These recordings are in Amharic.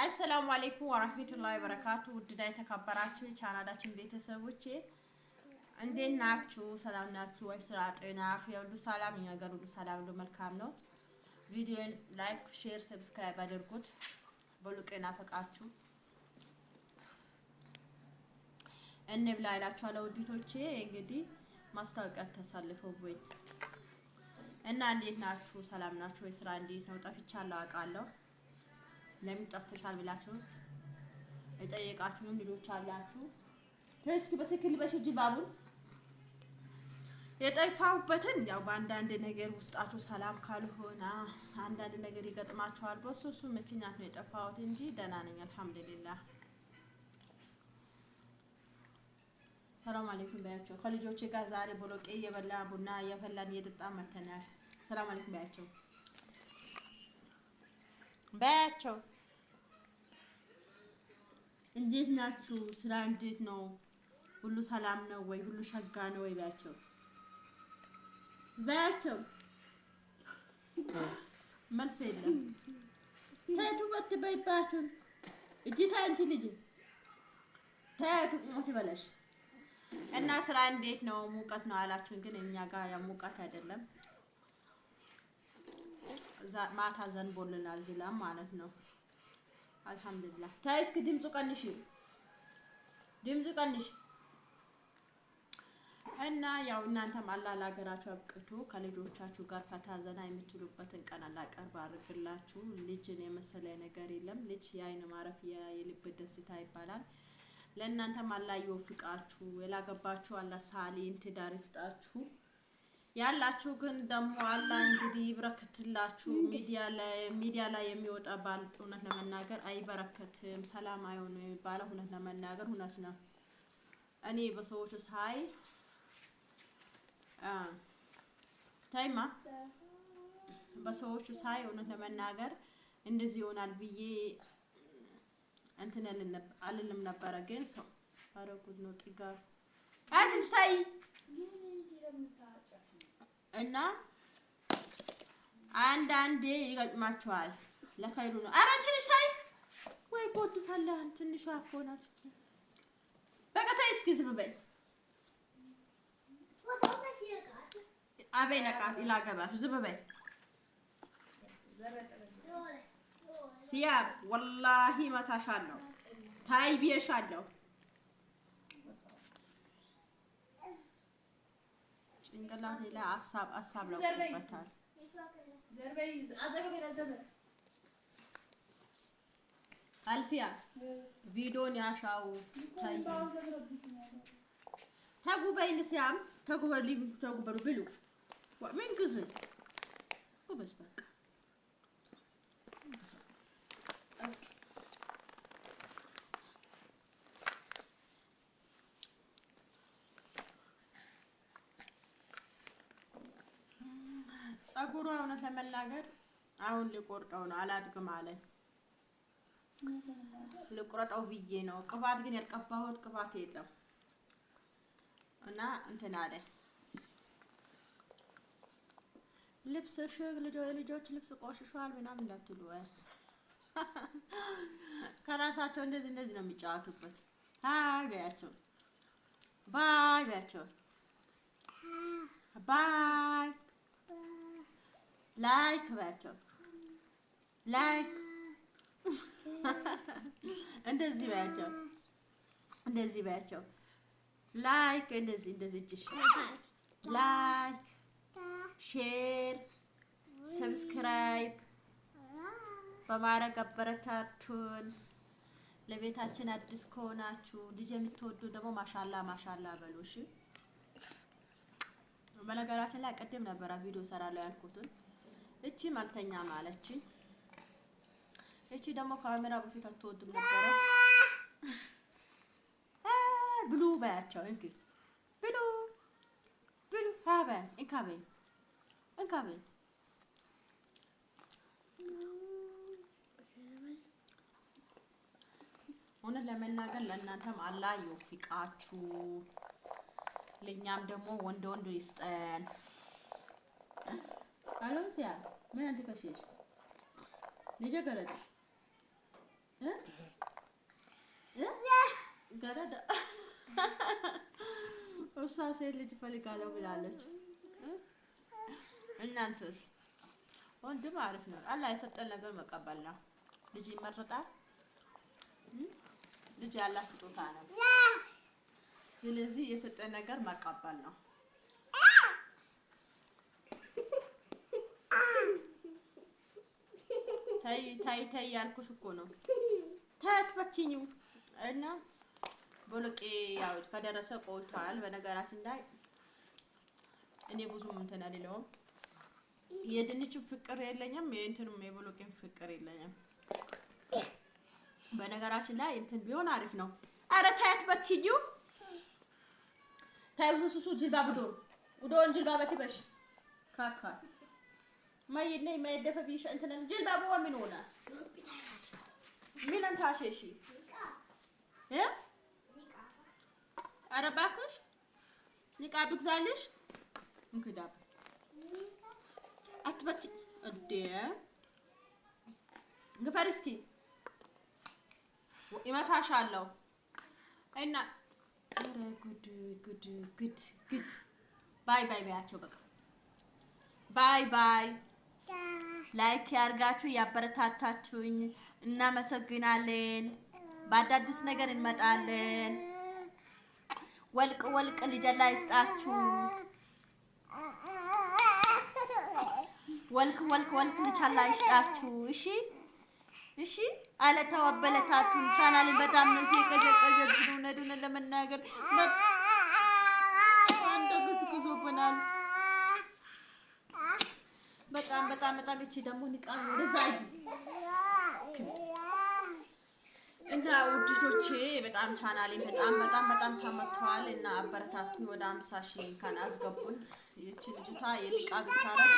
አሰላሙ አለይኩም ወራህመቱላሂ ወበረካቱ። ውድና የተከበራችሁ ቻናላችን ቤተሰቦቼ እንዴት ናችሁ? ሰላም ናችሁ ወይ? ስራ፣ ጤና፣ አፍያ ሁሉ ሰላም? እኛ ጋር ሁሉ ሰላም ሁሉ መልካም ነው። ቪዲዮን ላይክ፣ ሼር፣ ሰብስክራይብ አድርጉት። በሉቄና ፈቃችሁ እንብላ እላችኋለሁ ውዲቶቼ። እንግዲህ ማስታወቂያ ተሳልፈው ወይ እና እንዴት ናችሁ? ሰላም ናችሁ ወይ? ስራ እንዴት ነው? ጠፍቻለሁ አውቃለሁ። ለምን ጠፍተሻል ብላችሁ የጠየቃችሁም ልጆች አላችሁ። እስኪ በትክክል በሽጅ ባቡን የጠፋሁበትን ያው በአንዳንድ ነገር ውስጣችሁ ሰላም ካልሆነ አንዳንድ ነገር ይገጥማችኋል። በሱ ምክንያት ነው የጠፋሁት እንጂ ደህና ነኝ አልሐምዱሊላህ። ሰላም አለይኩም ባያቸው። ከልጆቼ ጋር ዛሬ ቦሎቄ እየበላ ቡና እየፈላን እየጠጣን መተናል። ሰላም አለይኩም ባያቸው ባያቸው። እንዴት ናችሁ? ስራ እንዴት ነው? ሁሉ ሰላም ነው ወይ? ሁሉ ሸጋ ነው ወይ? ባያቸው ባያቸው። መልስ የለም። ታቱ ወጥበይባችሁ እጂታ እንት ልጅ ታቱ ሞት ይበላሽ እና ስራ እንዴት ነው? ሙቀት ነው አላችሁን? ግን እኛ ጋር ያ ሙቀት አይደለም። ማታ ዘንቦልናል ዝናብ ማለት ነው። አልሐምዱሊላህ። ታይ እስኪ ድምፁ ቀንሽ፣ ድምፁ ቀንሽ። እና ያው እናንተም አላህ ለሀገራችሁ አብቅቶ ከልጆቻችሁ ጋር ፈታ ዘና የምትሉበትን ቀን አላህ ቀርብ አድርግላችሁ። ልጅን የመሰለ ነገር የለም። ልጅ የአይን ማረፊያ የልብ ደስታ ይባላል። ለእናንተም አላህ ይወፍቃችሁ። ያላገባችሁ አላህ ሳሊን ትዳር ይስጣችሁ። ያላችሁ ግን ደግሞ አላህ እንግዲህ ይበረክትላችሁ። ሚዲያ ላይ የሚወጣ ባል እውነት ለመናገር አይበረከትም፣ ሰላም አይሆንም የሚባለው እውነት ለመናገር እውነት ነው። እኔ በሰዎቹ ሳይ ታይማ በሰዎቹ ሳይ እውነት ለመናገር እንደዚህ ይሆናል ብዬ እንትን አልልም ነበረ። ግን ሰው አረጉት ነው ጥጋ አትንሽ ታይ እና አንዳንዴ ይገጥማችኋል። ለኸይሩ ነው። ኧረ አንቺ ልጅ ታይ ወይ ጎድታለህ ትንሿ እኮ ናት። በቃ ታይ እስኪ ዝም በይ። አበይ ነቃት ይላገባሽ ዝም በይ። ሲያብ ወላሂ መታሻለሁ። ታይ ቢየሻለሁ። ጭንቅላቴ ላይ አሳብ ለቆበታል። አልፊያ ቪዲዮን ያሻው ታይ ተጉበይን ሲያም ተጉበሩ ብሉ ምን ግዝ ጎበዝ በቃ እስኪ ጸጉሯ እውነት ለመናገር አሁን ሊቆርጠው ነው። አላድግም አለኝ። ልቆርጠው ብዬ ነው። ቅባት ግን ያልቀባሁት ቅባት የለም እና እንትን አለ። ልብስሽ ልጆች ልብስ ቆሽሿል ምናምን እንዳትሉ ከራሳቸው እንደዚህ ነው የሚጫወቱበት። ሃይ በያቸው፣ ባይ በያቸው፣ ባይ ላይክ በያቸው፣ ላይክ እንደዚህ በያቸው፣ እንደዚህ በያቸው፣ ላይክ እንደዚህ እጅሽ ላይክ፣ ሼር፣ ሰብስክራይብ በማድረግ አበረታቱን። ለቤታችን አዲስ ከሆናችሁ ልጅ የምትወዱ ደግሞ ማሻላ በሉ እሺ። በነገራችን ላይ ቅድም ነበረ ቪዲዮ ሰራለሁ ያልኩትን እቺ ማልተኛ ማለችኝ። እቺ ደግሞ ካሜራ በፊት አትወድም ነበረ። ብሉ ባያቸው እንኪ ብሉ ሃበ እንካበይ እውነት ለመናገር ለእናንተም አላህ ይወፍቃችሁ፣ ለኛም ደግሞ ወንድ ይስጠን። አሎሲያ ምን አንተ ከሽሽ ልጅ ገረድ ገረዳ እሷ ሴት ልጅ እፈልጋለሁ ብላለች። እናንተስ? ወንድም አሪፍ ነው። አላህ የሰጠን ነገር መቀበል ነው። ልጅ ይመረጣል። ልጅ ያላህ ስጦታ ነው። ስለዚህ የሰጠን ነገር መቀበል ነው። ታይ ያልኩሽ እኮ ነው። ታያት በትኙ እና ቦሎቄ ያው ከደረሰ ቆይቷል። በነገራችን ላይ እኔ ብዙም እንትን አይደለሁም። የድንች ፍቅር የለኝም፣ የእንትንም የቦሎቄም ፍቅር የለኝም። በነገራችን ላይ እንትን ቢሆን አሪፍ ነው። አረ ታያት በትኙ ታዩ ሱሱ ጅልባ ቡዶን ጅልባ በሲበሽ ካካ ማይነ ማይደፈ ቢሽ እንትን ጅልባ በወ ምን ሆነ ምን አንታሸሺ አረ እባክሽ ንቃብ ግዛልሽ እንክዳብ አትበጭ እዴ ግፈር እስኪ ይመታሻለሁ እና አረ ጉድ ባይ ባያቸው በቃ ባይ ላይክ ያርጋችሁ ያበረታታችሁኝ እናመሰግናለን። በአዳዲስ ነገር እንመጣለን። ወልቅ ልጅላ ይስጣችሁ። ወልክ ልጅላ ይስጣችሁ። እሺ አለ ተወበለታቱን ቻናል በጣም ነው ሲቀዘቀዘብኝ እውነቱን ለመናገር አንደግስኩዞብናል። በጣም እቺ ደግሞ ንቃም ወደዛ እና ውድቶቼ በጣም ቻናሌ በጣም ተመቷል እና አበረታቱኝ። ወደ 50,000 እንኳን አስገቡኝ። እቺ ልጅቷ የንቃብ ታረግ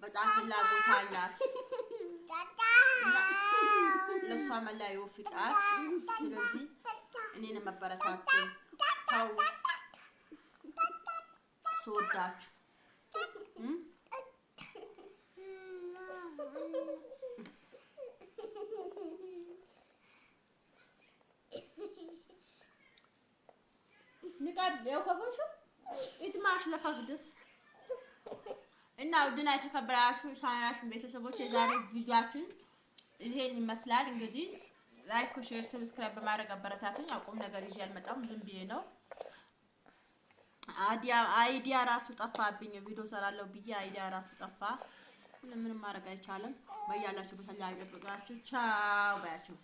በጣም ፍላጎት አላት። ለሷ መላዩ ፍቃድ። ስለዚህ እኔን መበረታቱኝ። ታው ስወዳችሁ ንቃብ ያውቀውሽ እትማሽ ለፈግደስ እና ውድና የተከበራችሁ ቻናላችን ቤተሰቦች የዛሬ ቪዲዮአችን ይሄን ይመስላል። እንግዲህ ላይክ፣ ሼር፣ ሰብስክራይብ በማድረግ አበረታቱኝ። አቁም ነገር ይዤ አልመጣም፣ ዝም ብዬ ነው። አይዲያ ራሱ ጠፋብኝ። ቪዲዮ ሰራለሁ ብዬ አይዲያ ራሱ ጠፋ። ምንም ማድረግ አይቻልም። በያላችሁ በሰላም ይጠብቃችሁ። ቻው ባያችሁ።